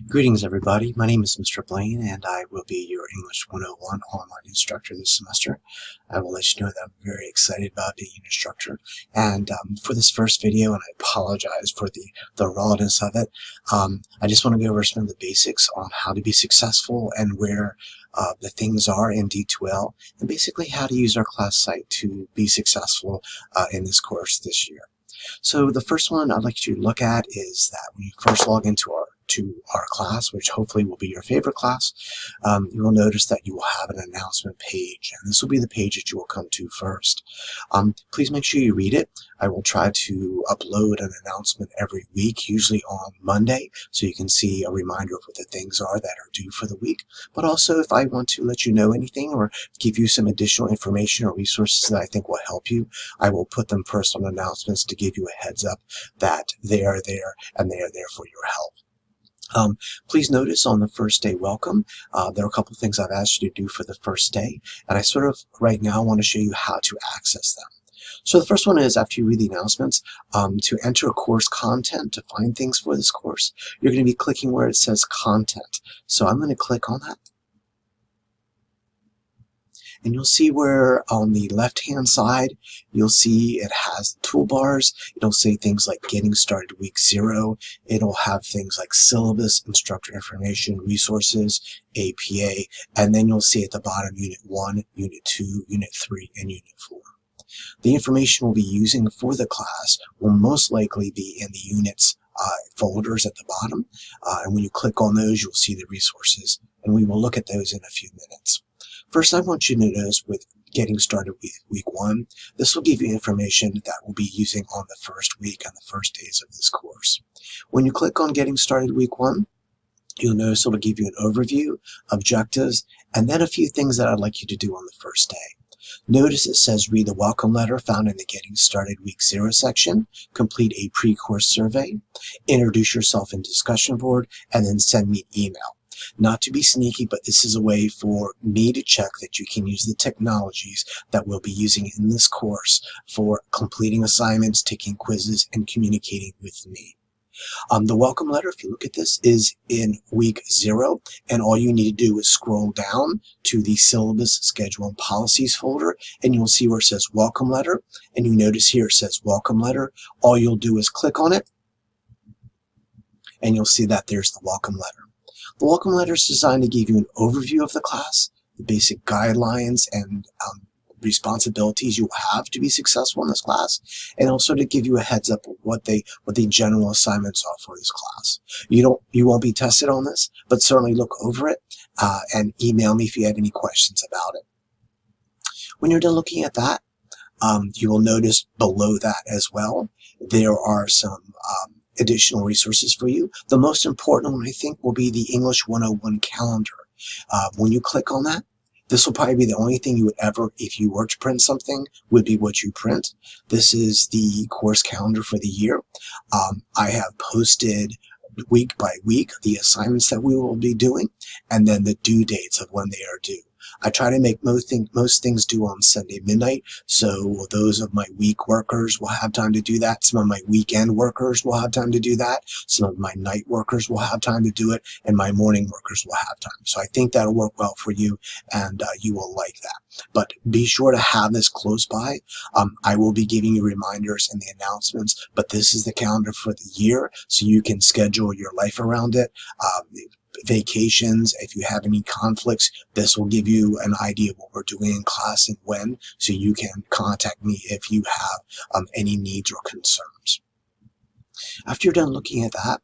Greetings everybody, my name is Mr. Blaine and I will be your English 101 online instructor this semester. I will let you know that I'm very excited about being an instructor, and for this first video, and I apologize for the rawness of it, I just want to go over some of the basics on how to be successful and where the things are in D2L, and basically how to use our class site to be successful in this course this year. So the first one I'd like you to look at is that when you first log into our class, which hopefully will be your favorite class, you will notice that you will have an announcement page, and this will be the page that you will come to first. Please make sure you read it. I will try to upload an announcement every week, usually on Monday, so you can see a reminder of what the things are that are due for the week. But also, if I want to let you know anything or give you some additional information or resources that I think will help you, I will put them first on announcements to give you a heads up that they are there and they are there for your help. Please notice on the first day welcome, there are a couple of things I've asked you to do for the first day, and I sort of right now want to show you how to access them. So the first one is, after you read the announcements, to enter a course content, to find things for this course, you're going to be clicking where it says content. So I'm going to click on that. And you'll see where on the left-hand side, you'll see it has the toolbars. It'll say things like getting started week 0. It'll have things like syllabus, instructor information, resources, APA, and then you'll see at the bottom Unit 1, Unit 2, Unit 3, and Unit 4. The information we'll be using for the class will most likely be in the units folders at the bottom, and when you click on those, you'll see the resources, and we will look at those in a few minutes. First, I want you to notice with getting started with week 1, this will give you information that we'll be using on the first week and the first days of this course. When you click on getting started week 1, you'll notice it'll give you an overview, objectives, and then a few things that I'd like you to do on the first day. Notice it says read the welcome letter found in the Getting Started Week 0 section, complete a pre-course survey, introduce yourself in discussion board, and then send me an email. Not to be sneaky, but this is a way for me to check that you can use the technologies that we'll be using in this course for completing assignments, taking quizzes, and communicating with me. The welcome letter, if you look at this, is in week 0, and all you need to do is scroll down to the syllabus, schedule, and policies folder, and you'll see where it says welcome letter, and you notice here it says welcome letter. All you'll do is click on it, and you'll see that there's the welcome letter. The welcome letter is designed to give you an overview of the class, the basic guidelines and responsibilities you have to be successful in this class, and also to give you a heads up of what the general assignments are for this class. You won't be tested on this, but certainly look over it and email me if you had any questions about it. When you're done looking at that, you will notice below that as well, there are some additional resources for you. The most important one, I think, will be the English 101 calendar. When you click on that, this will probably be the only thing you would ever, if you were to print something, would be what you print. This is the course calendar for the year. I have posted week by week the assignments that we will be doing, and then the due dates of when they are due. I try to make most things due on Sunday midnight, so those of my week workers will have time to do that. Some of my weekend workers will have time to do that. Some of my night workers will have time to do it, and my morning workers will have time. So I think that'll work well for you, and you will like that. But be sure to have this close by. I will be giving you reminders in the announcements, but this is the calendar for the year, so you can schedule your life around it. Vacations, if you have any conflicts, this will give you an idea of what we're doing in class and when, so you can contact me if you have any needs or concerns. After you're done looking at that,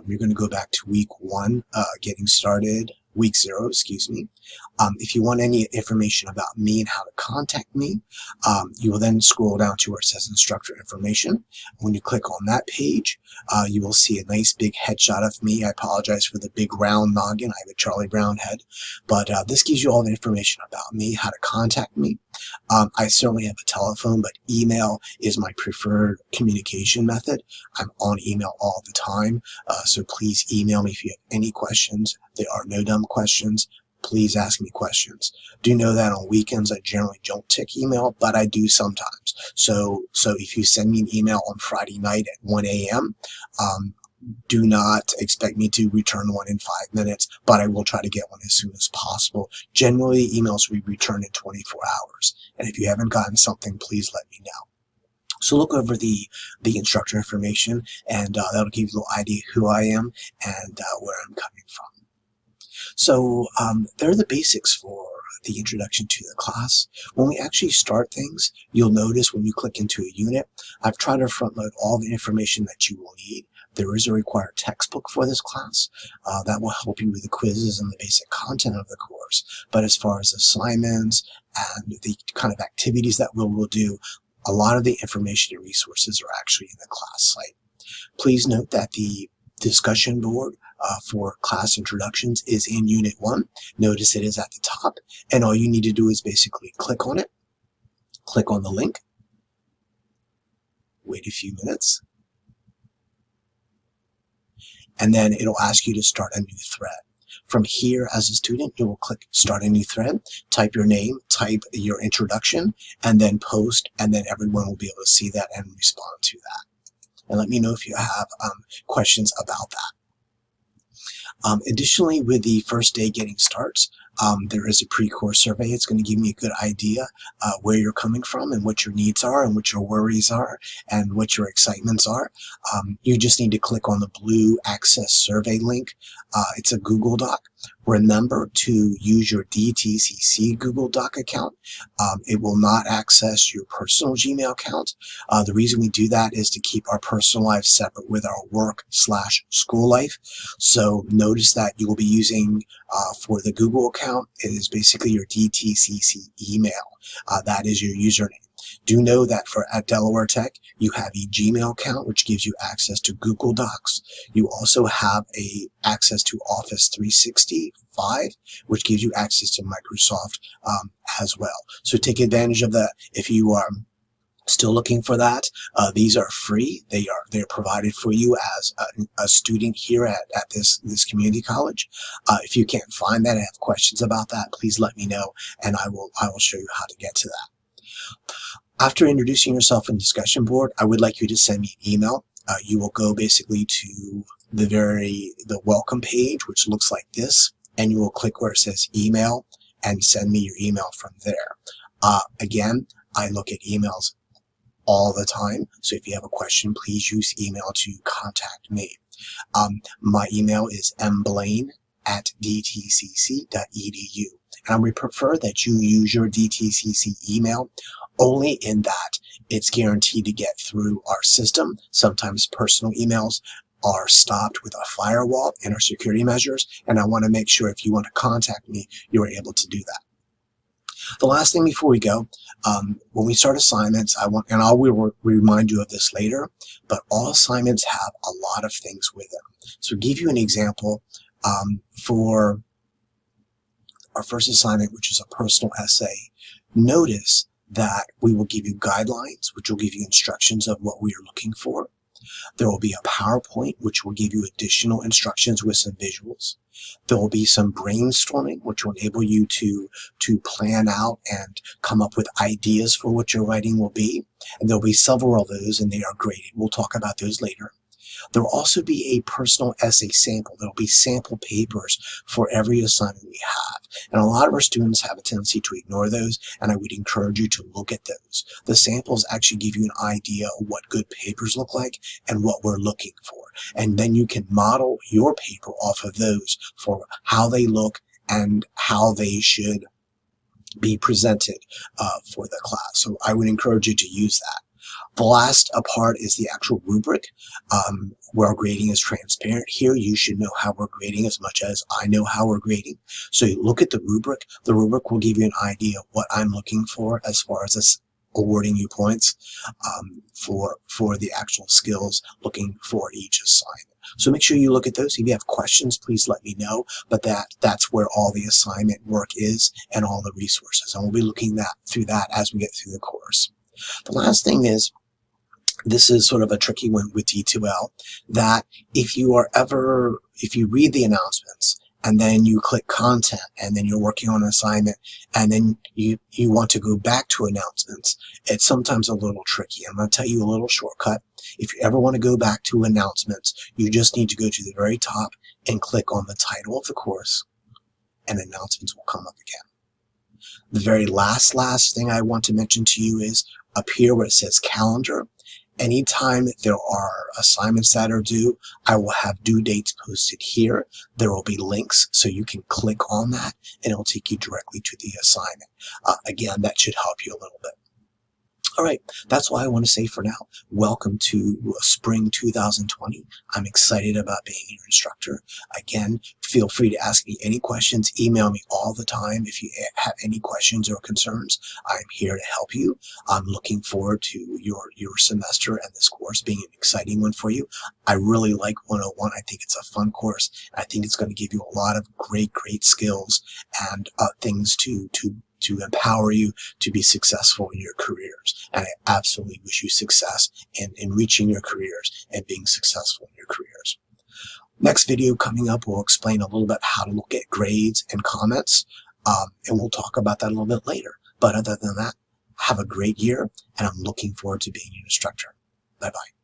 you're going to go back to week 1, getting started, week 0, excuse me. If you want any information about me and how to contact me, you will then scroll down to where it says Instructor Information. When you click on that page, you will see a nice big headshot of me. I apologize for the big round noggin. I have a Charlie Brown head, but this gives you all the information about me, how to contact me. I certainly have a telephone, but email is my preferred communication method. I'm on email all the time, so please email me if you have any questions. There are no dumb questions. Please ask me questions. Do know that on weekends I generally don't check email, but I do sometimes. So if you send me an email on Friday night at 1 a.m., Do not expect me to return one in 5 minutes, but I will try to get one as soon as possible. Generally, emails we return in 24 hours. And if you haven't gotten something, please let me know. So look over the instructor information, and that'll give you a little idea who I am and where I'm coming from. So they're the basics for the introduction to the class. When we actually start things, you'll notice when you click into a unit, I've tried to front load all the information that you will need. There is a required textbook for this class that will help you with the quizzes and the basic content of the course. But as far as assignments and the kind of activities that we'll do, a lot of the information and resources are actually in the class site. Please note that the discussion board for class introductions is in Unit 1. Notice it is at the top, and all you need to do is basically click on it, click on the link, wait a few minutes, and then it'll ask you to start a new thread. From here, as a student, you will click Start a New Thread, type your name, type your introduction, and then post, and then everyone will be able to see that and respond to that. And let me know if you have questions about that. Additionally, with the first day getting starts, there is a pre-course survey. It's going to give me a good idea where you're coming from and what your needs are and what your worries are and what your excitements are. You just need to click on the blue Access Survey link. It's a Google Doc. Remember to use your DTCC Google Doc account. It will not access your personal Gmail account. The reason we do that is to keep our personal life separate with our work/school life. So notice that you will be using for the Google account, it is basically your DTCC email. That is your username. Do know that at Delaware Tech, you have a Gmail account, which gives you access to Google Docs. You also have access to Office 365, which gives you access to Microsoft as well. So take advantage of that. If you are still looking for that, these are free. They're provided for you as a student here at this community college. If you can't find that and have questions about that, please let me know, and I will show you how to get to that. After introducing yourself in discussion board, I would like you to send me an email. You will go basically to the welcome page, which looks like this, and you will click where it says email and send me your email from there. Again, I look at emails all the time, so if you have a question, please use email to contact me. My email is mblaine@dtcc.edu, and I would prefer that you use your DTCC email only in that it's guaranteed to get through our system. Sometimes personal emails are stopped with a firewall and our security measures, and I want to make sure if you want to contact me, you're able to do that. The last thing before we go, when we start assignments, I will remind you of this later, but all assignments have a lot of things with them. So to give you an example, for our first assignment, which is a personal essay, notice that we will give you guidelines, which will give you instructions of what we are looking for. There will be a PowerPoint, which will give you additional instructions with some visuals. There will be some brainstorming, which will enable you to plan out and come up with ideas for what your writing will be. And there'll be several of those, and they are graded. We'll talk about those later. There will also be a personal essay sample. There will be sample papers for every assignment we have. And a lot of our students have a tendency to ignore those, and I would encourage you to look at those. The samples actually give you an idea of what good papers look like and what we're looking for. And then you can model your paper off of those for how they look and how they should be presented for the class. So I would encourage you to use that. The last part is the actual rubric, where our grading is transparent. Here, you should know how we're grading as much as I know how we're grading. So you look at the rubric. The rubric will give you an idea of what I'm looking for as far as this awarding you points for the actual skills looking for each assignment. So make sure you look at those. If you have questions, please let me know. But that's where all the assignment work is and all the resources. And we'll be looking through that as we get through the course. The last thing is, this is sort of a tricky one with D2L, that if you read the announcements and then you click content, and then you're working on an assignment, and then you want to go back to announcements. It's sometimes a little tricky. I'm going to tell you a little shortcut. If you ever want to go back to announcements, you just need to go to the very top and click on the title of the course, and announcements will come up again. The very last thing I want to mention to you is up here where it says calendar. Anytime there are assignments that are due, I will have due dates posted here. There will be links so you can click on that and it'll take you directly to the assignment. Again, that should help you a little bit. All right, that's all I want to say for now. Welcome to spring 2020. I'm excited about being your instructor. Again, feel free to ask me any questions. Email me all the time if you have any questions or concerns. I'm here to help you. I'm looking forward to your semester and this course being an exciting one for you. I really like 101. I think it's a fun course. I think it's going to give you a lot of great skills and things to empower you to be successful in your careers. And I absolutely wish you success in reaching your careers and being successful in your careers. Next video coming up, we'll explain a little bit how to look at grades and comments, and we'll talk about that a little bit later. But other than that, have a great year, and I'm looking forward to being an instructor. Bye-bye.